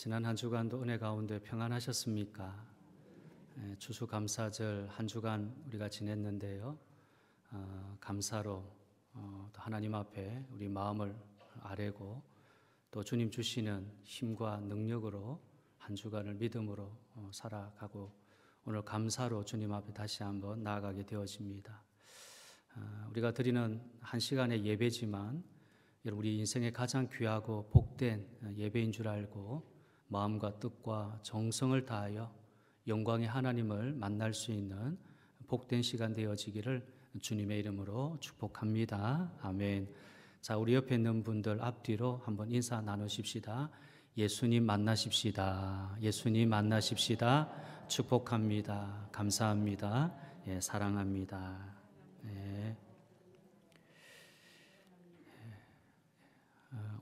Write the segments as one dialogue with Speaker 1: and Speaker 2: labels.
Speaker 1: 지난 한 주간도 은혜 가운데 평안하셨습니까? 추수감사절 한 주간 우리가 지냈는데요. 감사로 또 하나님 앞에 우리 마음을 아뢰고 또 주님 주시는 힘과 능력으로 한 주간을 믿음으로 살아가고 오늘 감사로 주님 앞에 다시 한번 나아가게 되어집니다. 우리가 드리는 한 시간의 예배지만 우리 인생의 가장 귀하고 복된 예배인 줄 알고 마음과 뜻과 정성을 다하여 영광의 하나님을 만날 수 있는 복된 시간 되어지기를 주님의 이름으로 축복합니다. 아멘. 자, 우리 옆에 있는 분들 앞뒤로 한번 인사 나누십시다. 예수님 만나십시다. 예수님 만나십시다. 축복합니다. 감사합니다. 예, 사랑합니다. 예.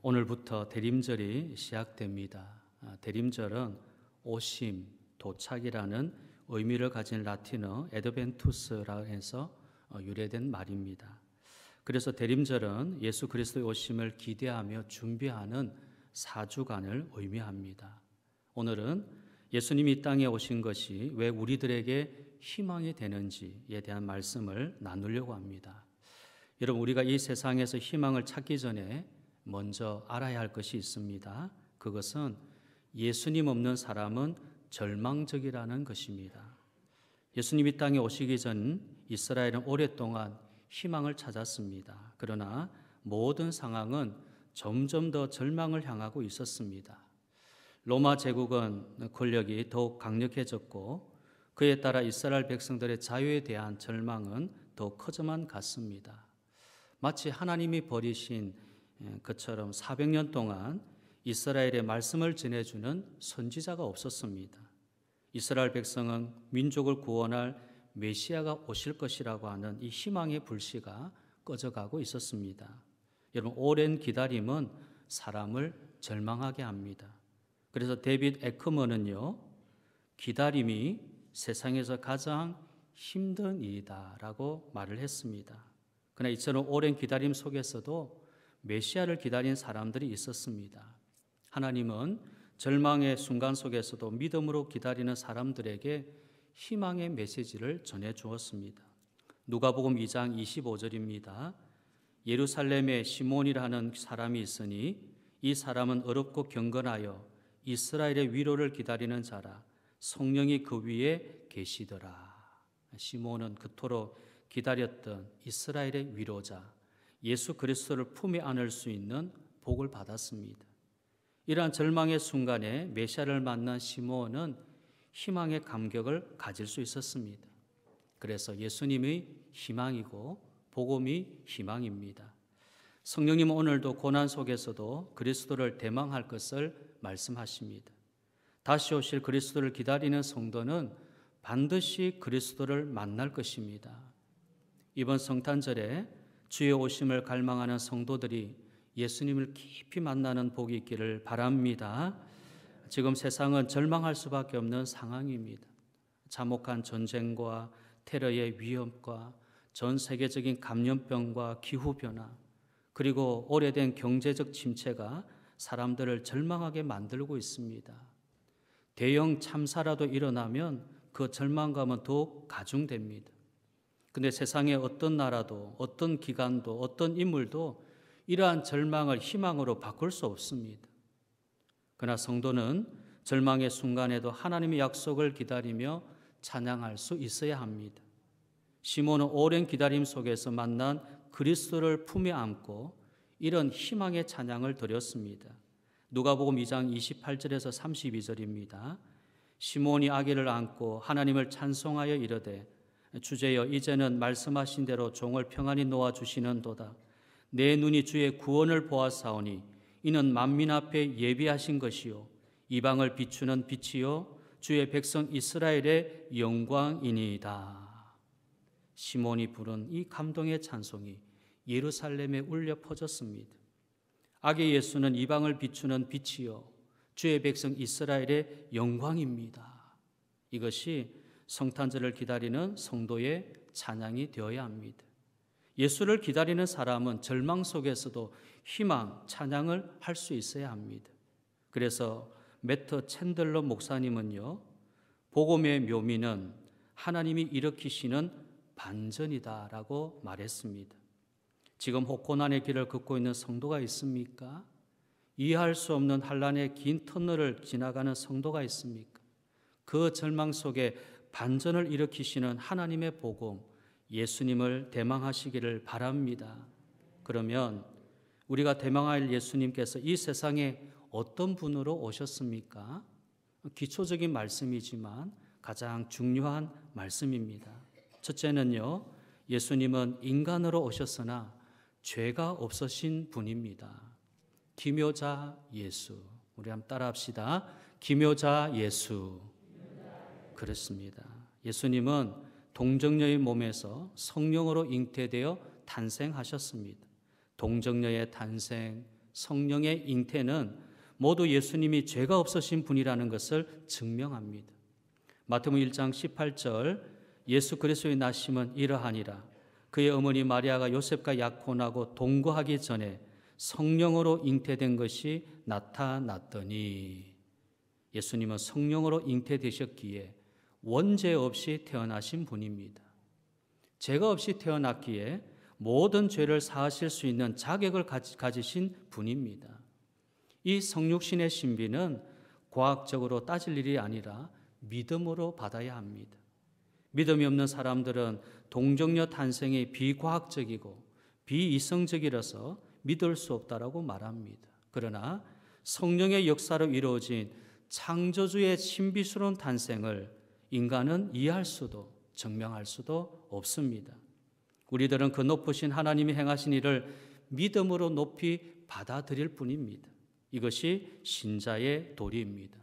Speaker 1: 오늘부터 대림절이 시작됩니다. 대림절은 오심, 도착이라는 의미를 가진 라틴어 에드벤투스라 해서 유래된 말입니다. 그래서 대림절은 예수 그리스도의 오심을 기대하며 준비하는 4주간을 의미합니다. 오늘은 예수님이 이 땅에 오신 것이 왜 우리들에게 희망이 되는지에 대한 말씀을 나누려고 합니다. 여러분, 우리가 이 세상에서 희망을 찾기 전에 먼저 알아야 할 것이 있습니다. 그것은 예수님 없는 사람은 절망적이라는 것입니다. 예수님이 땅에 오시기 전 이스라엘은 오랫동안 희망을 찾았습니다. 그러나 모든 상황은 점점 더 절망을 향하고 있었습니다. 로마 제국은 권력이 더욱 강력해졌고 그에 따라 이스라엘 백성들의 자유에 대한 절망은 더 커져만 갔습니다. 마치 하나님이 버리신 것처럼 400년 동안 이스라엘의 말씀을 전해주는 선지자가 없었습니다. 이스라엘 백성은 민족을 구원할 메시아가 오실 것이라고 하는 이 희망의 불씨가 꺼져가고 있었습니다. 여러분, 오랜 기다림은 사람을 절망하게 합니다. 그래서 데빗 에크먼은요, 기다림이 세상에서 가장 힘든 일이다라고 말을 했습니다. 그러나 이처럼 오랜 기다림 속에서도 메시아를 기다린 사람들이 있었습니다. 하나님은 절망의 순간 속에서도 믿음으로 기다리는 사람들에게 희망의 메시지를 전해 주었습니다. 누가복음 2장 25절입니다. 예루살렘에 시몬이라는 사람이 있으니 이 사람은 어렵고 경건하여 이스라엘의 위로를 기다리는 자라. 성령이 그 위에 계시더라. 시몬은 그토록 기다렸던 이스라엘의 위로자 예수 그리스도를 품에 안을 수 있는 복을 받았습니다. 이러한 절망의 순간에 메시아를 만난 시므온은 희망의 감격을 가질 수 있었습니다. 그래서 예수님이 희망이고 복음이 희망입니다. 성령님은 오늘도 고난 속에서도 그리스도를 대망할 것을 말씀하십니다. 다시 오실 그리스도를 기다리는 성도는 반드시 그리스도를 만날 것입니다. 이번 성탄절에 주의 오심을 갈망하는 성도들이 예수님을 깊이 만나는 복이 있기를 바랍니다. 지금 세상은 절망할 수밖에 없는 상황입니다. 참혹한 전쟁과 테러의 위협과 전 세계적인 감염병과 기후변화, 그리고 오래된 경제적 침체가 사람들을 절망하게 만들고 있습니다. 대형 참사라도 일어나면 그 절망감은 더욱 가중됩니다. 근데 세상의 어떤 나라도 어떤 기관도 어떤 인물도 이러한 절망을 희망으로 바꿀 수 없습니다. 그러나 성도는 절망의 순간에도 하나님의 약속을 기다리며 찬양할 수 있어야 합니다. 시몬은 오랜 기다림 속에서 만난 그리스도를 품에 안고 이런 희망의 찬양을 드렸습니다. 누가복음 2장 28절에서 32절입니다. 시몬이 아기를 안고 하나님을 찬송하여 이르되 주제여 이제는 말씀하신 대로 종을 평안히 놓아주시는도다. 내 눈이 주의 구원을 보았사오니 이는 만민 앞에 예비하신 것이요 이방을 비추는 빛이요 주의 백성 이스라엘의 영광이니이다. 시몬이 부른 이 감동의 찬송이 예루살렘에 울려 퍼졌습니다. 아기 예수는 이방을 비추는 빛이요 주의 백성 이스라엘의 영광입니다. 이것이 성탄절을 기다리는 성도의 찬양이 되어야 합니다. 예수를 기다리는 사람은 절망 속에서도 희망, 찬양을 할 수 있어야 합니다. 그래서 매트 챈들러 목사님은요, 복음의 묘미는 하나님이 일으키시는 반전이다라고 말했습니다. 지금 혹고난의 길을 걷고 있는 성도가 있습니까? 이해할 수 없는 환란의 긴 터널을 지나가는 성도가 있습니까? 그 절망 속에 반전을 일으키시는 하나님의 복음, 예수님을 대망하시기를 바랍니다. 그러면 우리가 대망할 예수님께서 이 세상에 어떤 분으로 오셨습니까? 기초적인 말씀이지만 가장 중요한 말씀입니다. 첫째는요, 예수님은 인간으로 오셨으나 죄가 없으신 분입니다. 기묘자 예수. 우리 한번 따라합시다. 기묘자 예수. 그렇습니다. 예수님은 동정녀의 몸에서 성령으로 잉태되어 탄생하셨습니다. 동정녀의 탄생, 성령의 잉태는 모두 예수님이 죄가 없으신 분이라는 것을 증명합니다. 마태복음 1장 18절, 예수 그리스도의 나심은 이러하니라. 그의 어머니 마리아가 요셉과 약혼하고 동거하기 전에 성령으로 잉태된 것이 나타났더니, 예수님은 성령으로 잉태되셨기에 원죄 없이 태어나신 분입니다. 죄가 없이 태어났기에 모든 죄를 사하실 수 있는 자격을 가지신 분입니다. 이 성육신의 신비는 과학적으로 따질 일이 아니라 믿음으로 받아야 합니다. 믿음이 없는 사람들은 동정녀 탄생이 비과학적이고 비이성적이라서 믿을 수 없다라고 말합니다. 그러나 성령의 역사로 이루어진 창조주의 신비스러운 탄생을 인간은 이해할 수도 증명할 수도 없습니다. 우리들은 그 높으신 하나님이 행하신 일을 믿음으로 높이 받아들일 뿐입니다. 이것이 신자의 도리입니다.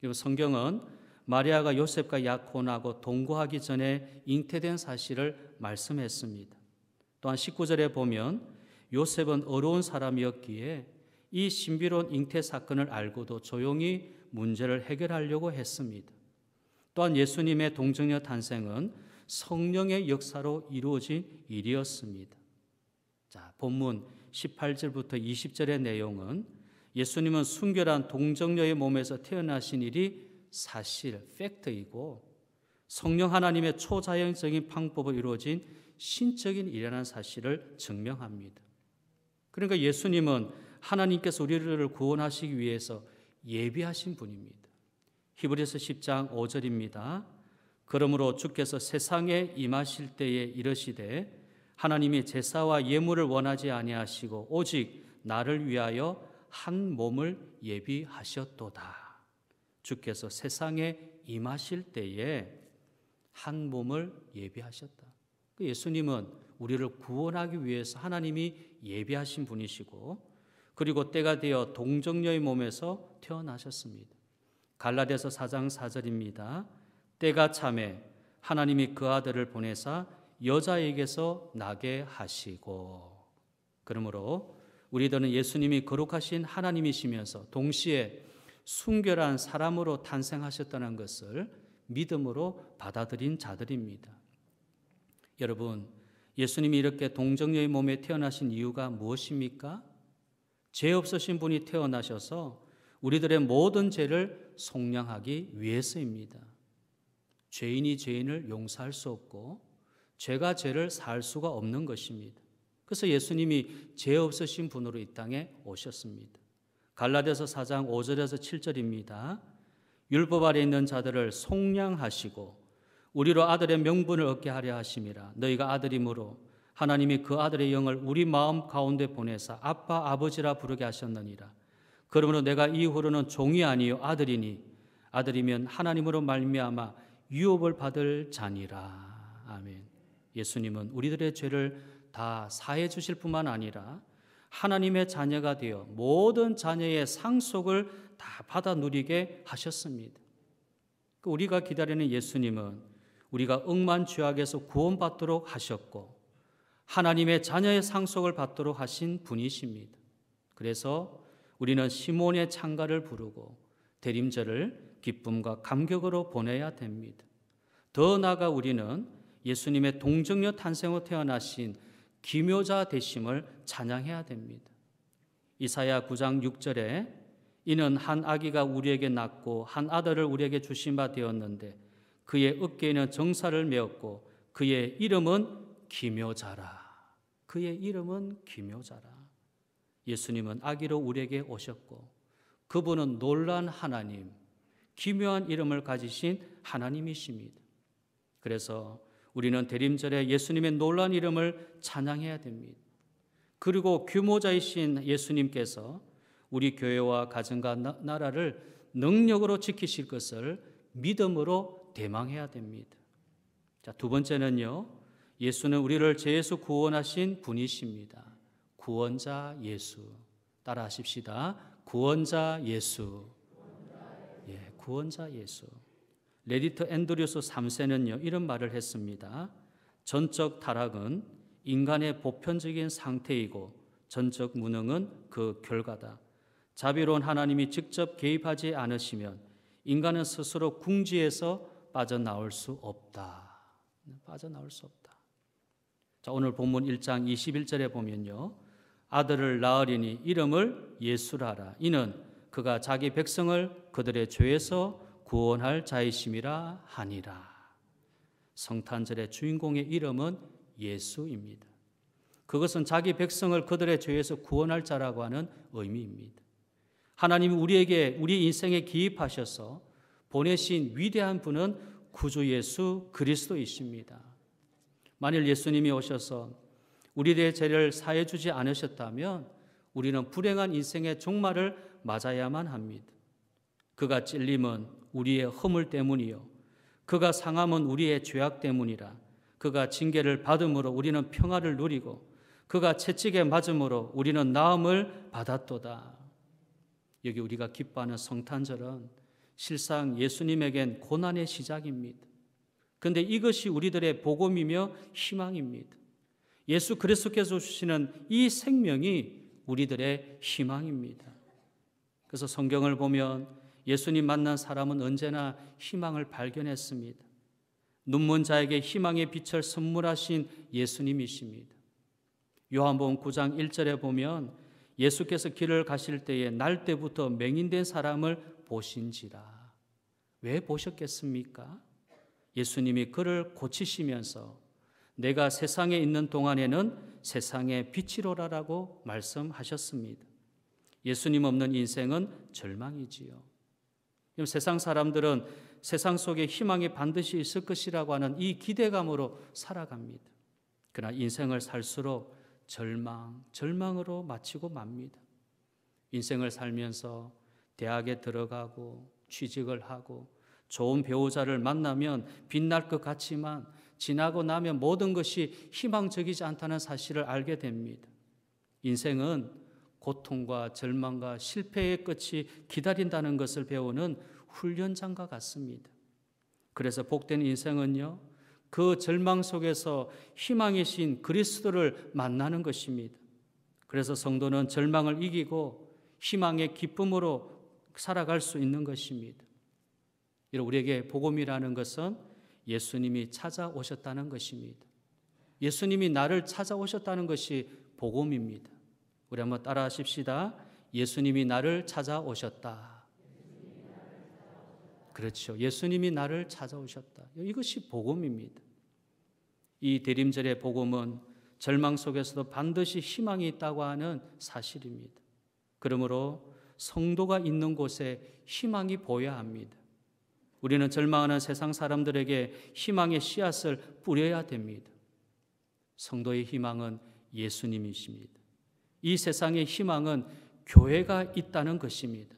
Speaker 1: 그리고 성경은 마리아가 요셉과 약혼하고 동거하기 전에 잉태된 사실을 말씀했습니다. 또한 19절에 보면 요셉은 어려운 사람이었기에 이 신비로운 잉태 사건을 알고도 조용히 문제를 해결하려고 했습니다. 또한 예수님의 동정녀 탄생은 성령의 역사로 이루어진 일이었습니다. 자, 본문 18절부터 20절의 내용은 예수님은 순결한 동정녀의 몸에서 태어나신 일이 사실, 팩트이고 성령 하나님의 초자연적인 방법으로 이루어진 신적인 일이라는 사실을 증명합니다. 그러니까 예수님은 하나님께서 우리를 구원하시기 위해서 예비하신 분입니다. 히브리서 10장 5절입니다. 그러므로 주께서 세상에 임하실 때에 이르시되 하나님이 제사와 예물을 원하지 아니하시고 오직 나를 위하여 한 몸을 예비하셨도다. 주께서 세상에 임하실 때에 한 몸을 예비하셨다. 예수님은 우리를 구원하기 위해서 하나님이 예비하신 분이시고, 그리고 때가 되어 동정녀의 몸에서 태어나셨습니다. 갈라디아서 4장 4절입니다. 때가 차매 하나님이 그 아들을 보내사 여자에게서 나게 하시고. 그러므로 우리들은 예수님이 거룩하신 하나님이시면서 동시에 순결한 사람으로 탄생하셨다는 것을 믿음으로 받아들인 자들입니다. 여러분, 예수님이 이렇게 동정녀의 몸에 태어나신 이유가 무엇입니까? 죄 없으신 분이 태어나셔서 우리들의 모든 죄를 속량하기 위해서입니다. 죄인이 죄인을 용서할 수 없고 죄가 죄를 사할 수가 없는 것입니다. 그래서 예수님이 죄 없으신 분으로 이 땅에 오셨습니다. 갈라디아서 4장 5절에서 7절입니다. 율법 아래 있는 자들을 속량하시고 우리로 아들의 명분을 얻게 하려 하심이라. 너희가 아들이므로 하나님이 그 아들의 영을 우리 마음 가운데 보내사 아빠 아버지라 부르게 하셨느니라. 그러므로 내가 이후로는 종이 아니요 아들이니 아들이면 하나님으로 말미암아 유업을 받을 자니라. 아멘. 예수님은 우리들의 죄를 다 사해 주실 뿐만 아니라 하나님의 자녀가 되어 모든 자녀의 상속을 다 받아 누리게 하셨습니다. 우리가 기다리는 예수님은 우리가 억만 죄악에서 구원받도록 하셨고 하나님의 자녀의 상속을 받도록 하신 분이십니다. 그래서 우리는 시몬의 창가를 부르고 대림절을 기쁨과 감격으로 보내야 됩니다. 더 나아가 우리는 예수님의 동정녀 탄생으로 태어나신 기묘자 되심을 찬양해야 됩니다. 이사야 9장 6절에 이는 한 아기가 우리에게 낳고 한 아들을 우리에게 주신 바 되었는데 그의 어깨에는 정사를 메었고 그의 이름은 기묘자라. 그의 이름은 기묘자라. 예수님은 아기로 우리에게 오셨고 그분은 놀라운 하나님, 기묘한 이름을 가지신 하나님이십니다. 그래서 우리는 대림절에 예수님의 놀라운 이름을 찬양해야 됩니다. 그리고 규모자이신 예수님께서 우리 교회와 가정과 나라를 능력으로 지키실 것을 믿음으로 대망해야 됩니다. 자, 두 번째는요, 예수는 우리를 죄에서 구원하신 분이십니다. 구원자 예수. 따라 하십시다. 구원자 예수. 예, 구원자 예수. 레디터 앤드류스 3세는요, 이런 말을 했습니다. 전적 타락은 인간의 보편적인 상태이고 전적 무능은 그 결과다. 자비로운 하나님이 직접 개입하지 않으시면 인간은 스스로 궁지에서 빠져나올 수 없다. 빠져나올 수 없다. 자, 오늘 본문 1장 21절에 보면요, 아들을 낳으리니 이름을 예수라라. 이는 그가 자기 백성을 그들의 죄에서 구원할 자이심이라 하니라. 성탄절의 주인공의 이름은 예수입니다. 그것은 자기 백성을 그들의 죄에서 구원할 자라고 하는 의미입니다. 하나님이 우리 인생에 기입하셔서 보내신 위대한 분은 구주 예수 그리스도이십니다. 만일 예수님이 오셔서 우리의 죄를 사해 주지 않으셨다면 우리는 불행한 인생의 종말을 맞아야만 합니다. 그가 찔림은 우리의 허물 때문이요, 그가 상함은 우리의 죄악 때문이라. 그가 징계를 받음으로 우리는 평화를 누리고 그가 채찍에 맞음으로 우리는 나음을 받았도다. 여기 우리가 기뻐하는 성탄절은 실상 예수님에겐 고난의 시작입니다. 그런데 이것이 우리들의 복음이며 희망입니다. 예수 그리스도께서 주시는 이 생명이 우리들의 희망입니다. 그래서 성경을 보면 예수님 만난 사람은 언제나 희망을 발견했습니다. 눈먼 자에게 희망의 빛을 선물하신 예수님이십니다. 요한복음 9장 1절에 보면 예수께서 길을 가실 때에 날 때부터 맹인된 사람을 보신지라. 왜 보셨겠습니까? 예수님이 그를 고치시면서 내가 세상에 있는 동안에는 세상의 빛이로라라고 말씀하셨습니다. 예수님 없는 인생은 절망이지요. 세상 사람들은 세상 속에 희망이 반드시 있을 것이라고 하는 이 기대감으로 살아갑니다. 그러나 인생을 살수록 절망으로 마치고 맙니다. 인생을 살면서 대학에 들어가고 취직을 하고 좋은 배우자를 만나면 빛날 것 같지만 지나고 나면 모든 것이 희망적이지 않다는 사실을 알게 됩니다. 인생은 고통과 절망과 실패의 끝이 기다린다는 것을 배우는 훈련장과 같습니다. 그래서 복된 인생은요, 그 절망 속에서 희망이신 그리스도를 만나는 것입니다. 그래서 성도는 절망을 이기고 희망의 기쁨으로 살아갈 수 있는 것입니다. 우리에게 복음이라는 것은 예수님이 찾아오셨다는 것입니다. 예수님이 나를 찾아오셨다는 것이 복음입니다. 우리 한번 따라 하십시다. 예수님이 나를 찾아오셨다. 그렇죠. 예수님이 나를 찾아오셨다. 이것이 복음입니다. 이 대림절의 복음은 절망 속에서도 반드시 희망이 있다고 하는 사실입니다. 그러므로 성도가 있는 곳에 희망이 보여야 합니다. 우리는 절망하는 세상 사람들에게 희망의 씨앗을 뿌려야 됩니다. 성도의 희망은 예수님이십니다. 이 세상의 희망은 교회가 있다는 것입니다.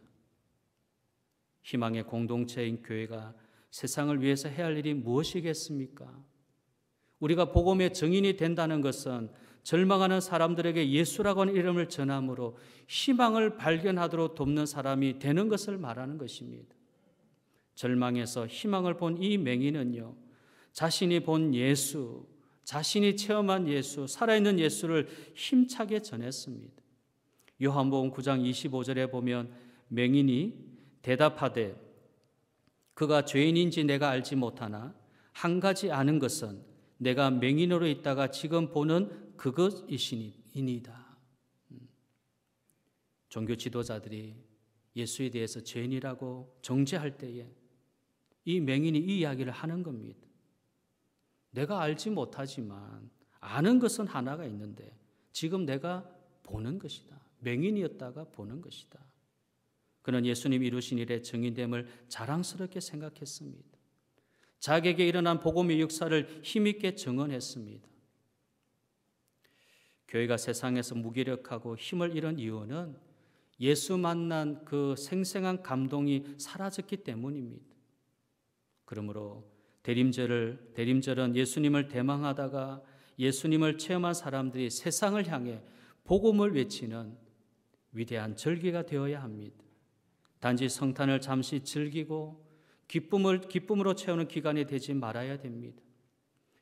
Speaker 1: 희망의 공동체인 교회가 세상을 위해서 해야 할 일이 무엇이겠습니까? 우리가 복음의 증인이 된다는 것은 절망하는 사람들에게 예수라고 하는 이름을 전함으로 희망을 발견하도록 돕는 사람이 되는 것을 말하는 것입니다. 절망에서 희망을 본 이 맹인은요, 자신이 본 예수, 자신이 체험한 예수, 살아있는 예수를 힘차게 전했습니다. 요한복음 9장 25절에 보면 맹인이 대답하되 그가 죄인인지 내가 알지 못하나 한 가지 아는 것은 내가 맹인으로 있다가 지금 보는 그것이니이다. 종교 지도자들이 예수에 대해서 죄인이라고 정죄할 때에 이 맹인이 이 이야기를 하는 겁니다. 내가 알지 못하지만 아는 것은 하나가 있는데 지금 내가 보는 것이다. 맹인이었다가 보는 것이다. 그는 예수님 이루신 일의 증인됨을 자랑스럽게 생각했습니다. 자기에게 일어난 복음의 역사를 힘있게 증언했습니다. 교회가 세상에서 무기력하고 힘을 잃은 이유는 예수 만난 그 생생한 감동이 사라졌기 때문입니다. 그러므로 대림절은 예수님을 대망하다가 예수님을 체험한 사람들이 세상을 향해 복음을 외치는 위대한 절기가 되어야 합니다. 단지 성탄을 잠시 즐기고 기쁨으로 채우는 기간이 되지 말아야 됩니다.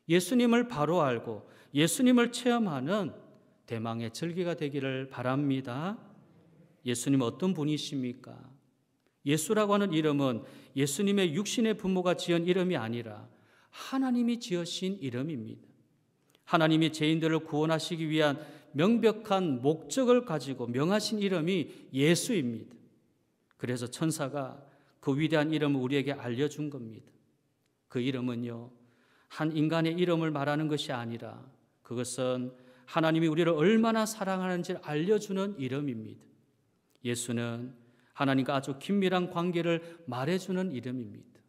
Speaker 1: 예수님을 바로 알고 예수님을 체험하는 대망의 절기가 되기를 바랍니다. 예수님 어떤 분이십니까? 예수라고 하는 이름은 예수님의 육신의 부모가 지은 이름이 아니라 하나님이 지으신 이름입니다. 하나님이 죄인들을 구원하시기 위한 명백한 목적을 가지고 명하신 이름이 예수입니다. 그래서 천사가 그 위대한 이름을 우리에게 알려준 겁니다. 그 이름은요, 한 인간의 이름을 말하는 것이 아니라 그것은 하나님이 우리를 얼마나 사랑하는지를 알려주는 이름입니다. 예수는 하나님과 아주 긴밀한 관계를 말해주는 이름입니다.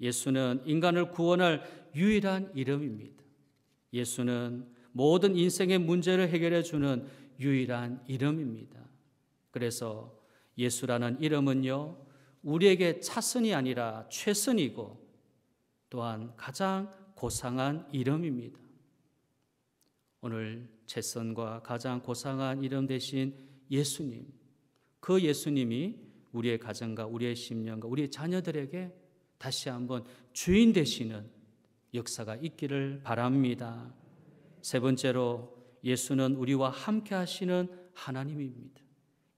Speaker 1: 예수는 인간을 구원할 유일한 이름입니다. 예수는 모든 인생의 문제를 해결해 주는 유일한 이름입니다. 그래서 예수라는 이름은요, 우리에게 차선이 아니라 최선이고 또한 가장 고상한 이름입니다. 오늘 최선과 가장 고상한 이름 되신 예수님, 그 예수님이 우리의 가정과 우리의 심령과 우리의 자녀들에게 다시 한번 주인 되시는 역사가 있기를 바랍니다. 세 번째로 예수는 우리와 함께 하시는 하나님입니다.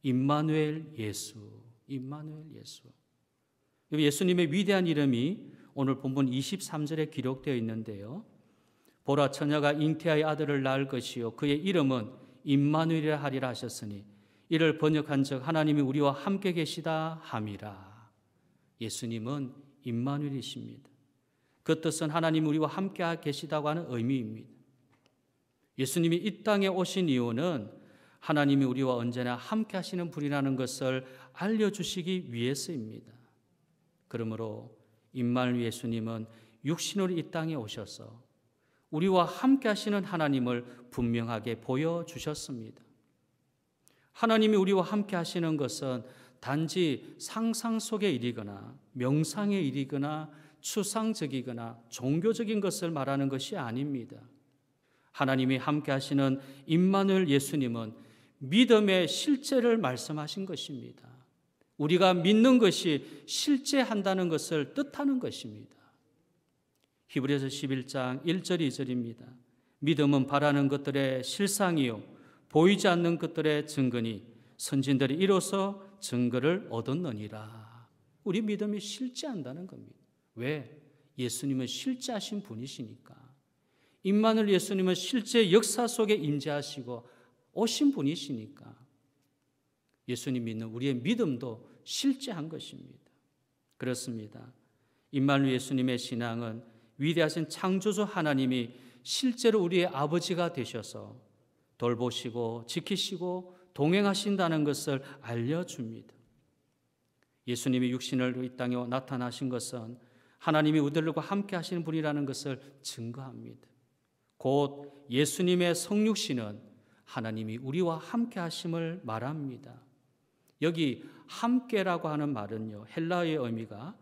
Speaker 1: 임마누엘 예수, 임마누엘 예수. 예수님의 위대한 이름이 오늘 본문 23절에 기록되어 있는데요. 보라, 처녀가 잉태하여 아들을 낳을 것이요 그의 이름은 임마누엘이라 하리라 하셨으니 이를 번역한즉 하나님이 우리와 함께 계시다 함이라. 예수님은 임마누엘이십니다. 그 뜻은 하나님이 우리와 함께 계시다고 하는 의미입니다. 예수님이 이 땅에 오신 이유는 하나님이 우리와 언제나 함께 하시는 분이라는 것을 알려주시기 위해서입니다. 그러므로 임마누엘 예수님은 육신으로 이 땅에 오셔서 우리와 함께 하시는 하나님을 분명하게 보여주셨습니다. 하나님이 우리와 함께 하시는 것은 단지 상상 속의 일이거나 명상의 일이거나 추상적이거나 종교적인 것을 말하는 것이 아닙니다. 하나님이 함께 하시는 임마누엘 예수님은 믿음의 실제를 말씀하신 것입니다. 우리가 믿는 것이 실제한다는 것을 뜻하는 것입니다. 히브리서 11장 1절 2절입니다. 믿음은 바라는 것들의 실상이요 보이지 않는 것들의 증거니 선진들이 이로써 증거를 얻었느니라. 우리 믿음이 실제한다는 겁니다. 왜? 예수님은 실제하신 분이시니까. 임마누엘 예수님은 실제 역사 속에 임재하시고 오신 분이시니까 예수님 믿는 우리의 믿음도 실제한 것입니다. 그렇습니다. 임마누엘 예수님의 신앙은 위대하신 창조주 하나님이 실제로 우리의 아버지가 되셔서 돌보시고 지키시고 동행하신다는 것을 알려줍니다. 예수님이 육신을 이 땅에 나타나신 것은 하나님이 우리들과 함께 하시는 분이라는 것을 증거합니다. 곧 예수님의 성육신은 하나님이 우리와 함께 하심을 말합니다. 여기 함께라고 하는 말은요, 헬라어의 의미가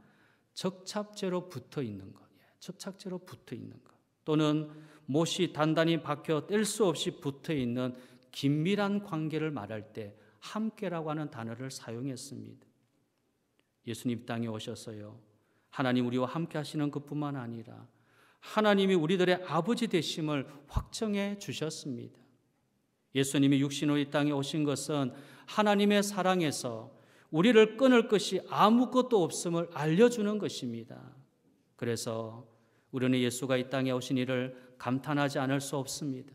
Speaker 1: 접착제로 붙어 있는 것, 접착제로 붙어 있는 것, 또는 못이 단단히 박혀 뗄 수 없이 붙어 있는 긴밀한 관계를 말할 때 함께라고 하는 단어를 사용했습니다. 예수님 땅에 오셔서요, 하나님 우리와 함께 하시는 것뿐만 아니라 하나님이 우리들의 아버지 되심을 확정해 주셨습니다. 예수님이 육신으로 이 땅에 오신 것은 하나님의 사랑에서 우리를 끊을 것이 아무것도 없음을 알려주는 것입니다. 그래서 우리는 예수가 이 땅에 오신 일을 감탄하지 않을 수 없습니다.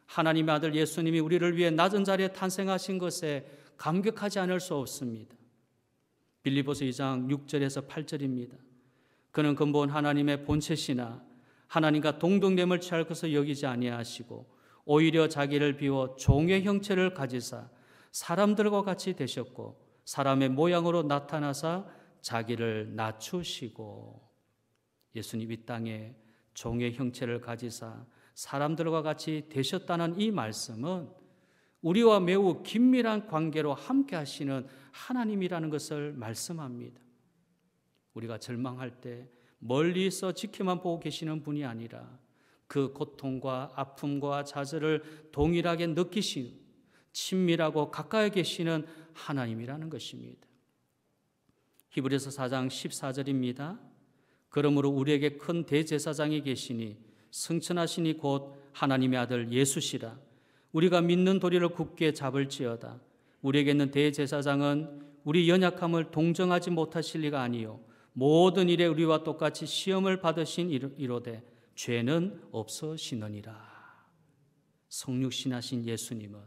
Speaker 1: 하나님의 아들 예수님이 우리를 위해 낮은 자리에 탄생하신 것에 감격하지 않을 수 없습니다. 빌립보서 2장 6절에서 8절입니다. 그는 근본 하나님의 본체시나 하나님과 동등됨을 취할 것을 여기지 아니하시고 오히려 자기를 비워 종의 형체를 가지사 사람들과 같이 되셨고 사람의 모양으로 나타나사 자기를 낮추시고. 예수님 이 땅에 종의 형체를 가지사 사람들과 같이 되셨다는 이 말씀은 우리와 매우 긴밀한 관계로 함께 하시는 하나님이라는 것을 말씀합니다. 우리가 절망할 때 멀리서 지켜만 보고 계시는 분이 아니라 그 고통과 아픔과 좌절을 동일하게 느끼시는, 친밀하고 가까이 계시는 하나님이라는 것입니다. 히브리서 4장 14절입니다. 그러므로 우리에게 큰 대제사장이 계시니 승천하시니 곧 하나님의 아들 예수시라. 우리가 믿는 도리를 굳게 잡을지어다. 우리에게 있는 대제사장은 우리 연약함을 동정하지 못하실 리가 아니요 모든 일에 우리와 똑같이 시험을 받으신 이로되 죄는 없으시느니라. 성육신하신 예수님은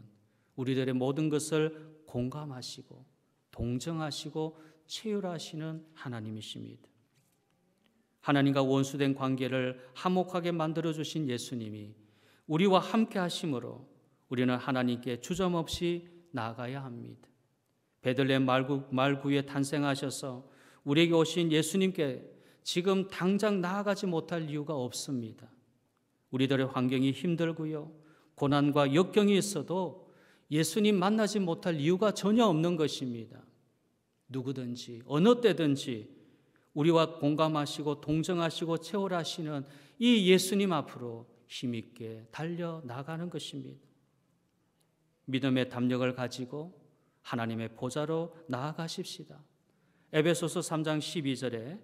Speaker 1: 우리들의 모든 것을 공감하시고 동정하시고 체휼하시는 하나님이십니다. 하나님과 원수된 관계를 화목하게 만들어주신 예수님이 우리와 함께 하심으로 우리는 하나님께 주저없이 나아가야 합니다. 베들레헴 말구에 탄생하셔서 우리에게 오신 예수님께 지금 당장 나아가지 못할 이유가 없습니다. 우리들의 환경이 힘들고요, 고난과 역경이 있어도 예수님 만나지 못할 이유가 전혀 없는 것입니다. 누구든지 어느 때든지 우리와 공감하시고 동정하시고 체월하시는 이 예수님 앞으로 힘있게 달려나가는 것입니다. 믿음의 담력을 가지고 하나님의 보좌로 나아가십시다. 에베소서 3장 12절에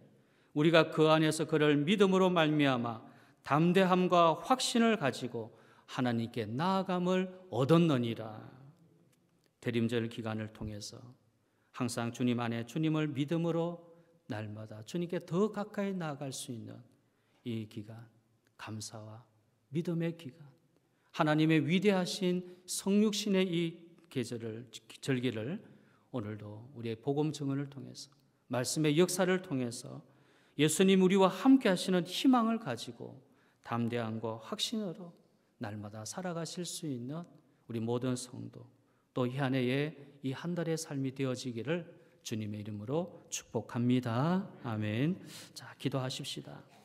Speaker 1: 우리가 그 안에서 그를 믿음으로 말미암아 담대함과 확신을 가지고 하나님께 나아감을 얻었느니라. 대림절 기간을 통해서 항상 주님 안에 주님을 믿음으로 날마다 주님께 더 가까이 나아갈 수 있는 이 기간, 감사와 믿음의 기간, 하나님의 위대하신 성육신의 이 절기를 오늘도 우리의 복음 증언을 통해서 말씀의 역사를 통해서 예수님 우리와 함께 하시는 희망을 가지고 담대함과 확신으로 날마다 살아가실 수 있는 우리 모든 성도, 또 이 한 해의 이 한 달의 삶이 되어지기를 주님의 이름으로 축복합니다. 아멘. 자, 기도하십시다.